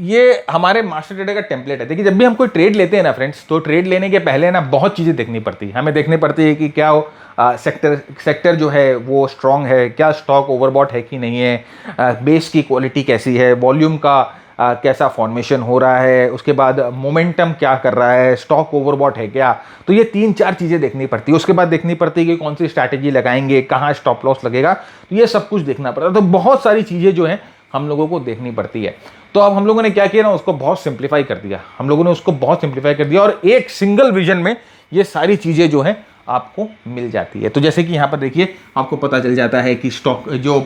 ये हमारे मास्टर ट्रेडर का टेम्पलेट है। देखिए जब भी हम कोई ट्रेड लेते हैं ना फ्रेंड्स, तो ट्रेड लेने के पहले ना बहुत चीज़ें देखनी पड़ती है। हमें देखनी पड़ती है कि क्या सेक्टर जो है वो स्ट्रांग है, क्या स्टॉक ओवरबॉट है कि नहीं है, बेस की क्वालिटी कैसी है, वॉल्यूम का कैसा फॉर्मेशन हो रहा है, उसके बाद मोमेंटम क्या कर रहा है, स्टॉक ओवरबॉट है क्या। तो ये 3-4 चीज़ें देखनी पड़ती है। उसके बाद देखनी पड़ती है कि कौन सी स्ट्रैटेजी लगाएंगे, कहाँ स्टॉप लॉस लगेगा, तो ये सब कुछ देखना पड़ता है। तो बहुत सारी चीज़ें जो हैं हम लोगों को देखनी पड़ती है। तो अब हम लोगों ने क्या किया ना, उसको बहुत सिंप्लीफाई कर दिया। हम लोगों ने उसको बहुत सिंप्लीफाई कर दिया और एक सिंगल विजन में ये सारी चीज़ें जो हैं आपको मिल जाती है। तो जैसे कि यहाँ पर देखिए आपको पता चल जाता है कि स्टॉक जो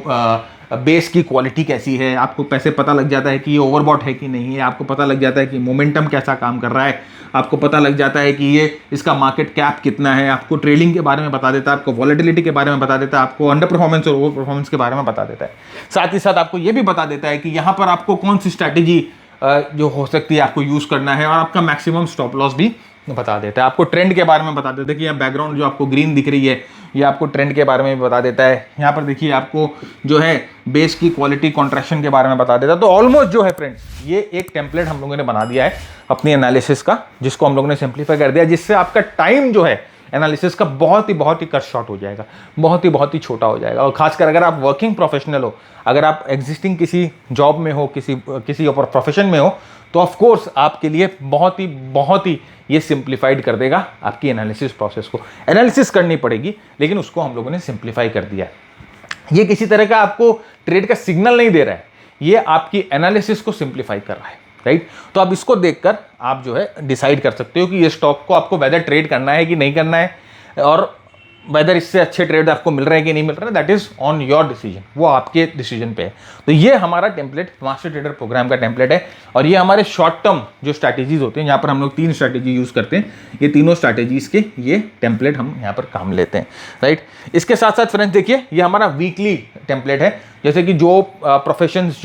बेस की क्वालिटी कैसी है, आपको पैसे पता लग जाता है कि ये ओवरबॉट है कि नहीं है, आपको पता लग जाता है कि मोमेंटम कैसा काम कर रहा है, आपको पता लग जाता है कि ये इसका मार्केट कैप कितना है, आपको ट्रेडिंग के बारे में बता देता है, आपको वॉलेटिलिटी के बारे में बता देता है, आपको अंडर परफॉर्मेंस और ओवर परफॉर्मेंस के बारे में बता देता है। साथ ही साथ आपको ये भी बता देता है कि यहाँ पर आपको कौन सी स्ट्रैटेजी जो हो सकती है आपको यूज़ करना है, और आपका मैक्सिमम स्टॉप लॉस भी बता देता है। आपको ट्रेंड के बारे में बता देता है कि यहाँ बैकग्राउंड जो आपको ग्रीन दिख रही है ये आपको ट्रेंड के बारे में भी बता देता है। यहाँ पर देखिए आपको जो है बेस की क्वालिटी कॉन्ट्रैक्शन के बारे में बता देता है। तो ऑलमोस्ट जो है फ्रेंड्स ये एक टेम्पलेट हम लोगों ने बना दिया है अपनी एनालिसिस का, जिसको हम लोगों ने सिंप्लीफाई कर दिया, जिससे आपका टाइम जो है एनालिसिस का बहुत ही कट शॉर्ट हो जाएगा, बहुत ही छोटा हो जाएगा। और खासकर अगर आप वर्किंग प्रोफेशनल हो, अगर आप एग्जिस्टिंग किसी जॉब में हो, किसी प्रोफेशन में हो, तो ऑफ कोर्स आपके लिए बहुत ही ये सिंप्लीफाइड कर देगा आपकी एनालिसिस प्रोसेस को। एनालिसिस करनी पड़ेगी लेकिन उसको हम लोगों ने सिंप्लीफाई कर दिया है। ये किसी तरह का आपको ट्रेड का सिग्नल नहीं दे रहा है, ये आपकी एनालिसिस को सिंप्लीफाई कर रहा है, राइट। तो आप इसको देखकर आप जो है डिसाइड कर सकते हो कि ये स्टॉक को आपको वेदर ट्रेड करना है कि नहीं करना है, और वेदर इससे अच्छे ट्रेड आपको मिल रहे हैं कि नहीं मिल रहे हैं, that is on your decision, वो आपके डिसीजन पे है। तो ये हमारा टेम्पलेट मास्टर ट्रेडर प्रोग्राम का टेम्पलेट है, और ये हमारे शॉर्ट टर्म जो स्ट्रैटेजीज होते हैं, यहाँ पर हम लोग 3 स्ट्रैटेजी यूज करते हैं, ये तीनों स्ट्रैटेजीज के ये टेम्पलेट हम यहाँ पर काम लेते हैं, राइट। इसके साथ साथ फ्रेंड्स देखिए ये हमारा वीकली टेम्पलेट है। जैसे कि जो प्रोफेशंस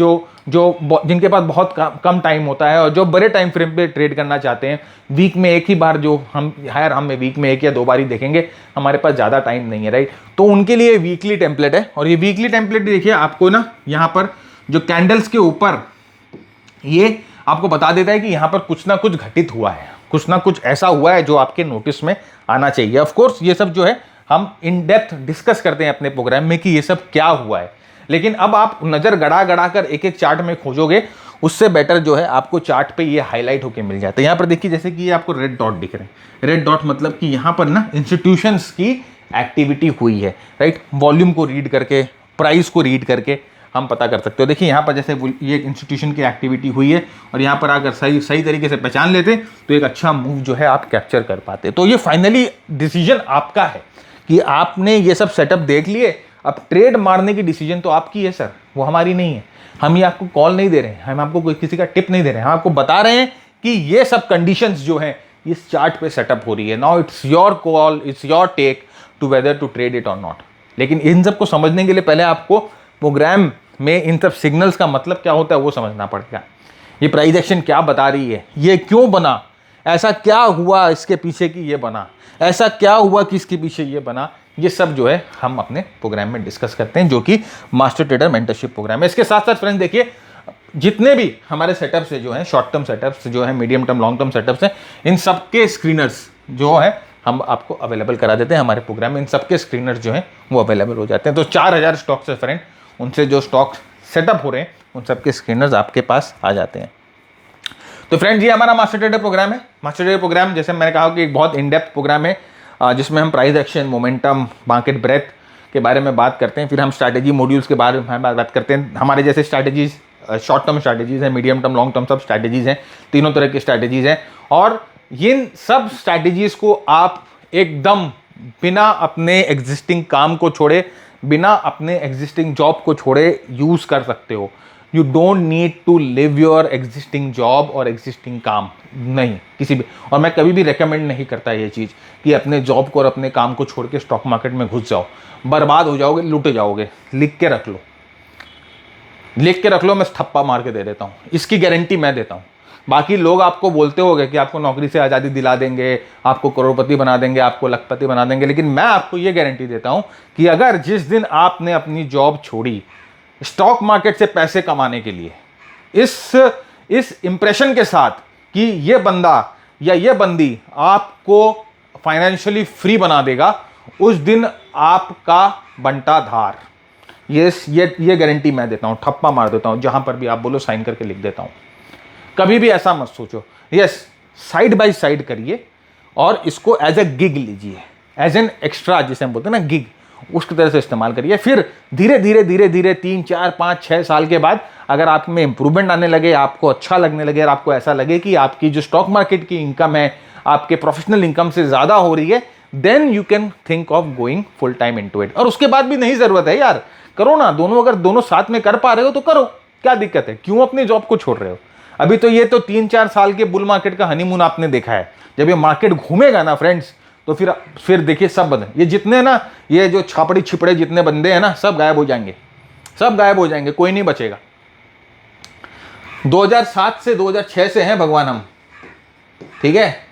जिनके पास बहुत कम टाइम होता है और जो बड़े टाइम फ्रेम पे ट्रेड करना चाहते हैं, वीक में एक ही बार जो हम वीक में 1 या 2 बार ही देखेंगे, हमारे पास ज़्यादा टाइम नहीं है, राइट। तो उनके लिए वीकली टेम्पलेट है। और ये वीकली टेम्पलेट देखिए आपको ना यहाँ पर जो कैंडल्स के ऊपर ये आपको बता देता है कि यहाँ पर कुछ ना कुछ घटित हुआ है, कुछ ना कुछ ऐसा हुआ है जो आपके नोटिस में आना चाहिए। ऑफकोर्स ये सब जो है हम इन डेप्थ डिस्कस करते हैं अपने प्रोग्राम में कि ये सब क्या हुआ है, लेकिन अब आप नज़र गड़ा कर एक चार्ट में खोजोगे, उससे बेटर जो है आपको चार्ट पे ये हाईलाइट होके मिल जाता है। यहाँ पर देखिए जैसे कि ये आपको रेड डॉट दिख रहे हैं, रेड डॉट मतलब कि यहाँ पर ना इंस्टीट्यूशंस की एक्टिविटी हुई है, राइट। वॉल्यूम को रीड करके, प्राइस को रीड करके हम पता कर सकते हो। देखिए यहाँ पर जैसे ये इंस्टीट्यूशन की एक्टिविटी हुई है, और यहाँ पर अगर सही तरीके से पहचान लेते तो एक अच्छा मूव जो है आप कैप्चर कर पाते। तो ये फाइनली डिसीजन आपका है कि आपने ये सब सेटअप देख लिए, अब ट्रेड मारने की डिसीजन तो आपकी है सर, वो हमारी नहीं है। हम ये आपको कॉल नहीं दे रहे हैं, हम आपको कोई किसी का टिप नहीं दे रहे हैं, हम आपको बता रहे हैं कि ये सब कंडीशंस जो हैं इस चार्ट पे सेटअप हो रही है। Now it's your call, it's your take to whether to trade it or not. लेकिन इन सब को समझने के लिए पहले आपको प्रोग्राम में इन सब सिग्नल्स का मतलब क्या होता है वो समझना पड़ेगा। ये प्राइस एक्शन क्या बता रही है, ये क्यों बना, ऐसा क्या हुआ इसके पीछे कि ये बना, ऐसा क्या हुआ कि इसके पीछे ये बना, ये सब जो है हम अपने प्रोग्राम में डिस्कस करते हैं, जो कि मास्टर ट्रेडर मेंटरशिप प्रोग्राम है। इसके साथ साथ फ्रेंड्स देखिए जितने भी हमारे सेटअप्स है जो हैं, शॉर्ट टर्म सेटअप्स जो है, medium term long term setups हैं, इन सबके स्क्रीनर्स जो है हम आपको अवेलेबल करा देते हैं हमारे प्रोग्राम में। इन सबके स्क्रीनर्स जो हैं वो अवेलेबल हो जाते हैं। तो 4000 स्टॉक्स है फ्रेंड, उनसे जो स्टॉक सेटअप हो रहे हैं उन सबके स्क्रीनर्स आपके पास आ जाते हैं। तो फ्रेंड्स ये हमारा मास्टर ट्रेडर प्रोग्राम है। मास्टर ट्रेडर प्रोग्राम जैसे मैंने कहा कि एक बहुत इन डेप्थ प्रोग्राम है, जिसमें हम price action, momentum, market breadth के बारे में बात करते हैं। फिर हम स्ट्रैटेजी मॉड्यूल्स के बारे में बात करते हैं। हमारे जैसे स्ट्रैटेजीज शॉर्ट टर्म स्ट्रैटेजीज हैं, मीडियम टर्म, लॉन्ग टर्म सब स्ट्रैटेजीज हैं, तीनों तरह की स्ट्रैटेजीज हैं। और इन सब स्ट्रैटेजीज को आप एकदम बिना अपने एग्जिस्टिंग काम को छोड़े, बिना अपने एग्जिस्टिंग जॉब को छोड़े यूज़ कर सकते हो। You don't need to leave your existing job और एग्जिस्टिंग काम, नहीं किसी भी। और मैं कभी भी रेकमेंड नहीं करता ये चीज़ कि अपने जॉब को और अपने काम को छोड़ के स्टॉक मार्केट में घुस जाओ, बर्बाद हो जाओगे, लूटे जाओगे। लिख के रख लो, लिख के रख लो, मैं थप्पा मार के दे देता हूँ, इसकी गारंटी मैं देता हूँ। बाकी लोग आपको बोलते होंगे कि आपको नौकरी से आज़ादी दिला देंगे, आपको करोड़पति बना देंगे, आपको लखपति बना देंगे, लेकिन मैं आपको ये गारंटी देता हूँ कि अगर जिस दिन आपने अपनी जॉब छोड़ी स्टॉक मार्केट से पैसे कमाने के लिए, इस इंप्रेशन के साथ कि ये बंदा या ये बंदी आपको फाइनेंशियली फ्री बना देगा, उस दिन आपका बंटा धार। ये गारंटी मैं देता हूँ, ठप्पा मार देता हूँ, जहां पर भी आप बोलो साइन करके लिख देता हूँ। कभी भी ऐसा मत सोचो। यस, साइड बाय साइड करिए और इसको एज ए गिग लीजिए, एज एन एक्स्ट्रा, जिसे हम बोलते हैं ना गिग, उसकी तरह से इस्तेमाल करिए। फिर धीरे धीरे धीरे धीरे 3, 4, 5, 6 साल के बाद अगर आप में इंप्रूवमेंट आने लगे, आपको अच्छा लगने लगे और आपको ऐसा लगे कि आपकी जो स्टॉक मार्केट की इनकम है आपके प्रोफेशनल इनकम से ज़्यादा हो रही है, then you can think of going full time into it. और उसके बाद भी नहीं ज़रूरत है यार, करो ना दोनों, अगर दोनों साथ में कर पा रहे हो तो करो, क्या दिक्कत है, क्यों अपनी जॉब को छोड़ रहे हो। अभी तो ये तो 3-4 साल के बुल मार्केट का हनीमून आपने देखा है। जब ये मार्केट घूमेगा ना फ्रेंड्स, तो फिर देखिए सब बंदे, ये जितने ना, ये जो छापड़ी छिपड़े जितने बंदे हैं ना, सब गायब हो जाएंगे, सब गायब हो जाएंगे, कोई नहीं बचेगा। 2007 से 2006 से हैं भगवान हम, ठीक है।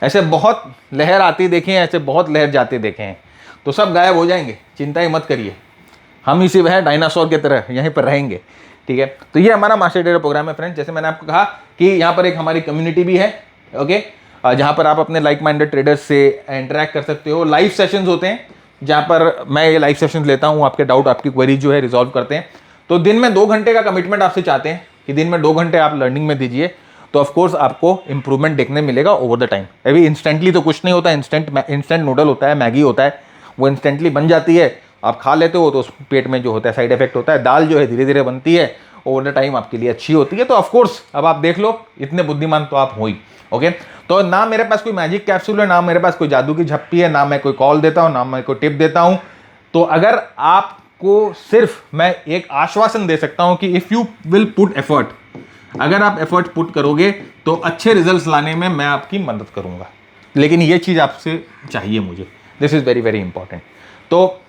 ऐसे बहुत लहर आती देखे हैं, ऐसे बहुत लहर जाते देखे हैं, तो सब गायब हो जाएंगे, चिंता ही मत करिए। हम इसी वह डायनासोर की तरह यहीं पर रहेंगे, ठीक है। तो ये हमारा मास्टर ट्रेडर प्रोग्राम है फ्रेंड्स। जैसे मैंने आपको कहा कि यहाँ पर एक हमारी कम्युनिटी भी है, ओके, जहाँ पर आप अपने लाइक माइंडेड ट्रेडर्स से इंटरेक्ट कर सकते हो। लाइव सेशंस होते हैं जहाँ पर मैं ये लाइव सेशंस लेता हूँ, आपके डाउट, आपकी क्वेरी जो है रिजॉल्व करते हैं। तो दिन में 2 घंटे का कमिटमेंट आपसे चाहते हैं कि दिन में 2 घंटे आप लर्निंग में दीजिए, तो ऑफकोर्स आपको इंप्रूवमेंट देखने मिलेगा ओवर द टाइम। अभी इंस्टेंटली तो कुछ नहीं होता, इंस्टेंट नूडल होता है, मैगी होता है, वो इंस्टेंटली बन जाती है, आप खा लेते हो तो उस पेट में जो होता है साइड इफेक्ट होता है। दाल जो है धीरे धीरे बनती है, ओवर द टाइम आपके लिए अच्छी होती है। तो ऑफकोर्स अब आप देख लो, इतने बुद्धिमान तो आप हो ही, ओके। तो ना मेरे पास कोई मैजिक कैप्सूल है, ना मेरे पास कोई जादू की झप्पी है, ना मैं कोई कॉल देता हूँ, ना मैं कोई टिप देता हूँ। तो अगर आपको सिर्फ मैं एक आश्वासन दे सकता हूँ कि if you will put effort, अगर आप एफर्ट पुट करोगे तो अच्छे रिजल्ट्स लाने में मैं आपकी मदद करूँगा। लेकिन ये चीज़ आपसे चाहिए मुझे, this is very very important. तो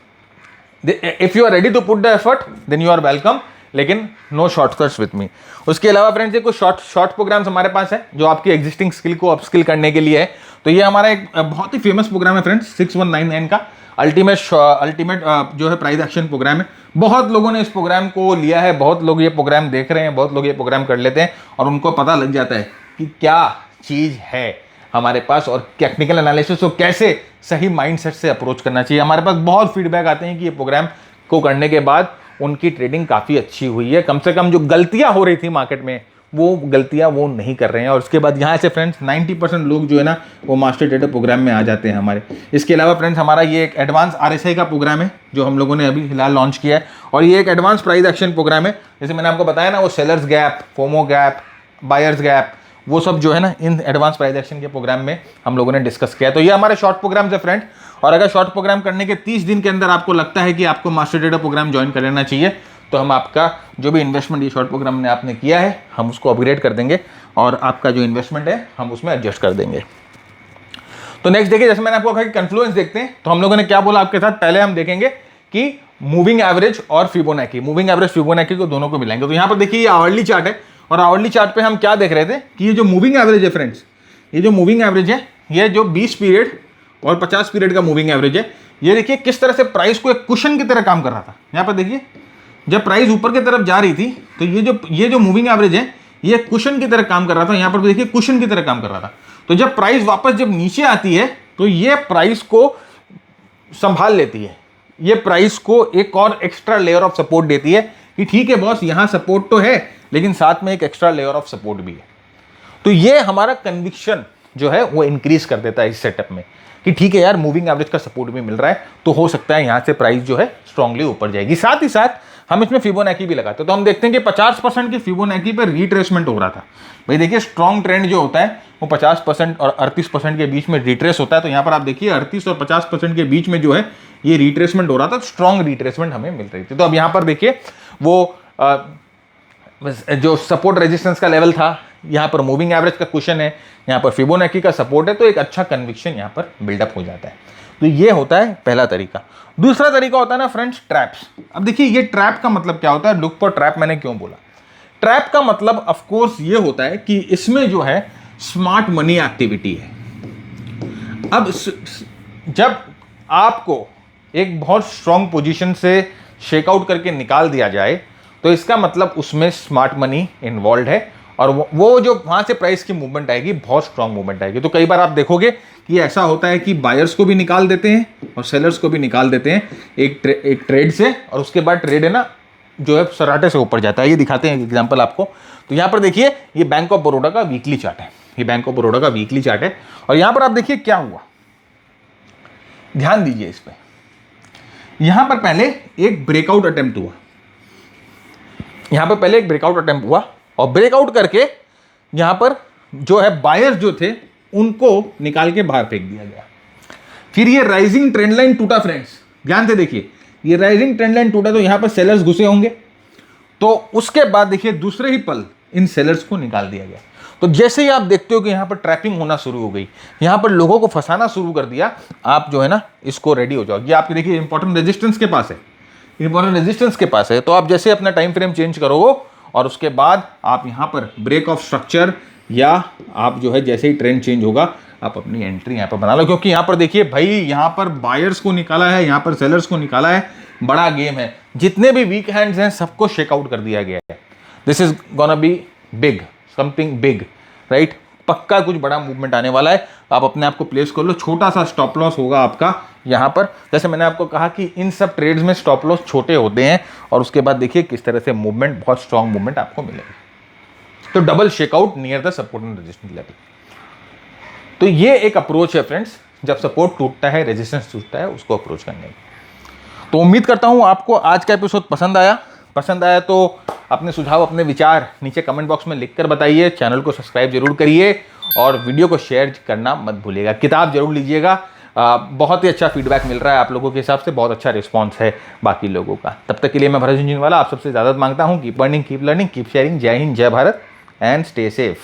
if you are ready to put the effort then you are welcome, लेकिन नो शॉर्टकट्स विथ मी। उसके अलावा फ्रेंड्स, ये कुछ शॉर्ट प्रोग्राम्स हमारे पास है जो आपकी एग्जिस्टिंग स्किल को अपस्किल करने के लिए है। तो ये हमारा एक बहुत ही फेमस प्रोग्राम है फ्रेंड्स, 6199 का अल्टीमेट जो है प्राइस एक्शन प्रोग्राम है। बहुत लोगों ने इस प्रोग्राम को लिया है, बहुत लोग ये प्रोग्राम देख रहे हैं, बहुत लोग ये प्रोग्राम कर लेते हैं और उनको पता लग जाता है कि क्या चीज़ है हमारे पास और टेक्निकल एनालिसिस को कैसे सही माइंडसेट से अप्रोच करना चाहिए। हमारे पास बहुत फीडबैक आते हैं कि ये प्रोग्राम को करने के बाद उनकी ट्रेडिंग काफ़ी अच्छी हुई है, कम से कम जो गलतियां हो रही थी मार्केट में वो गलतियां वो नहीं कर रहे हैं। और उसके बाद यहाँ से फ्रेंड्स 90% लोग जो है ना वो मास्टर ट्रेडर प्रोग्राम में आ जाते हैं हमारे। इसके अलावा फ्रेंड्स, हमारा ये एक एडवांस RSI का प्रोग्राम है जो हम लोगों ने अभी फिलहाल लॉन्च किया है, और ये एक एडवांस प्राइस एक्शन प्रोग्राम है। जैसे मैंने आपको बताया ना, वो sellers gap, FOMO gap, buyers gap, वो सब जो है ना इन एडवांस प्राइस एक्शन के प्रोग्राम में हम लोगों ने डिस्कस किया है। तो ये हमारे शॉर्ट प्रोग्राम्स है फ्रेंड। और अगर शॉर्ट प्रोग्राम करने के 30 दिन के अंदर आपको लगता है कि आपको मास्टर ट्रेडर प्रोग्राम ज्वाइन कर लेना चाहिए, तो हम आपका जो भी इन्वेस्टमेंट ये शॉर्ट प्रोग्राम में आपने किया है हम उसको अपग्रेड कर देंगे और आपका जो इन्वेस्टमेंट है हम उसमें एडजस्ट कर देंगे। तो नेक्स्ट देखिए, जैसे मैंने आपको कहा कि कन्फ्लुएंस देखते हैं, तो हम लोगों ने क्या बोला आपके साथ, पहले हम देखेंगे कि मूविंग एवरेज और फिबोनाची, मूविंग एवरेज फिबोनाची को दोनों को मिलाएंगे। तो यहाँ पर देखिए ये आवरली चार्ट है, और आवरली चार्ट पे हम क्या देख रहे थे कि ये जो मूविंग एवरेज है फ्रेंड्स, ये जो मूविंग एवरेज है, ये जो 20 पीरियड और 50 पीरियड का मूविंग एवरेज है, ये देखिए किस तरह से प्राइस को एक कुशन की तरह काम कर रहा था। यहाँ पर देखिए जब प्राइस ऊपर की तरफ जा रही थी तो ये जो मूविंग एवरेज है ये कुशन की तरह काम कर रहा था। यहाँ पर देखिए कुशन की तरह काम कर रहा था। तो जब प्राइस वापस जब नीचे आती है तो ये प्राइस को संभाल लेती है, ये प्राइस को एक और एक्स्ट्रा लेयर ऑफ सपोर्ट देती है कि ठीक है बॉस, यहाँ सपोर्ट तो है लेकिन साथ में एक एक्स्ट्रा लेयर ऑफ सपोर्ट भी है। तो ये हमारा कन्विक्शन जो है वो इंक्रीज कर देता है इस सेटअप में कि ठीक है यार, मूविंग एवरेज का सपोर्ट भी मिल रहा है, तो हो सकता है यहाँ से प्राइस जो है स्ट्रांगली ऊपर जाएगी। साथ ही साथ हम इसमें फिबोनाची भी लगाते हैं, तो हम देखते हैं कि 50% की फिबोनाची पे रिट्रेसमेंट हो रहा था। भाई देखिए, स्ट्रॉन्ग ट्रेंड जो होता है वो 50% और 38% के बीच में रिट्रेस होता है। तो यहाँ पर आप देखिए 38 और 50% के बीच में जो है ये रिट्रेसमेंट हो रहा था, स्ट्रॉन्ग रिट्रेसमेंट हमें मिल रही थी। तो अब यहाँ पर देखिए वो जो सपोर्ट रेजिस्टेंस का लेवल था, यहाँ पर मूविंग एवरेज का क्वेश्चन है, यहाँ पर फिबोनाची का सपोर्ट है, तो एक अच्छा कन्विक्शन यहाँ पर बिल्डअप हो जाता है। तो ये होता है पहला तरीका। दूसरा तरीका होता है ना फ्रेंड्स, ट्रैप्स। अब देखिए ये ट्रैप का मतलब क्या होता है, लुक फॉर ट्रैप मैंने क्यों बोला? ट्रैप का मतलब ऑफ कोर्स ये होता है कि इसमें जो है स्मार्ट मनी एक्टिविटी है। अब जब आपको एक बहुत स्ट्रॉन्ग पोजीशन से शेकआउट करके निकाल दिया जाए तो इसका मतलब उसमें स्मार्ट मनी इन्वॉल्व है, और वो जो वहां से प्राइस की मूवमेंट आएगी बहुत स्ट्रॉन्ग मूवमेंट आएगी। तो कई बार आप देखोगे कि ऐसा होता है कि बायर्स को भी निकाल देते हैं और सेलर्स को भी निकाल देते हैं एक ट्रेड से, और उसके बाद ट्रेड है ना जो है सराटे से ऊपर जाता है। ये दिखाते हैं एग्जांपल आपको। तो यहाँ पर देखिए ये बैंक ऑफ बड़ौदा का वीकली चार्ट है, ये बैंक ऑफ बड़ौदा का वीकली चार्ट है, और यहाँ पर आप देखिए क्या हुआ, ध्यान दीजिए इस पे। यहां पर पहले एक ब्रेकआउट अटेम्प्ट हुआ, यहां पर पहले एक ब्रेकआउट अटेम्प्ट हुआ, और ब्रेकआउट करके यहां पर जो है बायर्स जो थे उनको निकाल के बाहर फेंक दिया गया। फिर ये राइजिंग ट्रेंड लाइन टूटा फ्रेंड्स, ध्यान से देखिए, ये राइजिंग ट्रेंड लाइन टूटा तो यहां पर सेलर्स घुसे होंगे, तो उसके बाद देखिए दूसरे ही पल इन सेलर्स को निकाल दिया गया। तो जैसे ही आप देखते हो कि यहां पर ट्रैपिंग होना शुरू हो गई, यहां पर लोगों को फंसाना शुरू कर दिया, आप जो है ना इसको रेडी हो जाओ। ये आपके देखिए इंपॉर्टेंट रेजिस्टेंस के पास है, इंपॉर्टेंट रेजिस्टेंस के पास है। तो आप जैसे अपना टाइम फ्रेम चेंज करोगे और उसके बाद आप यहां पर ब्रेक ऑफ स्ट्रक्चर, या आप जो है जैसे ही ट्रेंड चेंज होगा आप अपनी एंट्री यहां पर बना लो, क्योंकि यहां पर देखिए भाई यहां पर बायर्स को निकाला है, यहां पर सेलर्स को निकाला है, बड़ा गेम है। जितने भी वीक हैंड्स हैं सबको शेकआउट कर दिया गया है। This is gonna be big, something big, right? पक्का कुछ बड़ा मूवमेंट आने वाला है। आप अपने आप को प्लेस कर लो, छोटा सा स्टॉप लॉस होगा आपका यहां पर। जैसे मैंने आपको कहा कि इन सब ट्रेड्स में स्टॉप लॉस छोटे होते हैं, और उसके बाद देखिए किस तरह से मूवमेंट, बहुत स्ट्रॉन्ग मूवमेंट आपको मिलेगी। तो double shakeout near the support and resistance level. तो ये एक अप्रोच है फ्रेंड्स, जब सपोर्ट टूटता है, रेजिस्टेंस टूटता है, उसको अप्रोच करने की। तो उम्मीद करता हूं आपको आज का एपिसोड पसंद आया तो अपने सुझाव, अपने विचार नीचे कमेंट बॉक्स में लिखकर बताइए। चैनल को सब्सक्राइब जरूर करिए और वीडियो को शेयर करना मत भूलिएगा। किताब जरूर लीजिएगा, बहुत ही अच्छा फीडबैक मिल रहा है आप लोगों के हिसाब से, बहुत अच्छा रिस्पॉन्स है बाकी लोगों का। तब तक के लिए मैं भरत झुनझुनवाला आप सबसे ज़्यादा मांगता हूँ, keep earning, keep learning, keep sharing. जय हिंद, जय भारत एंड स्टे सेफ।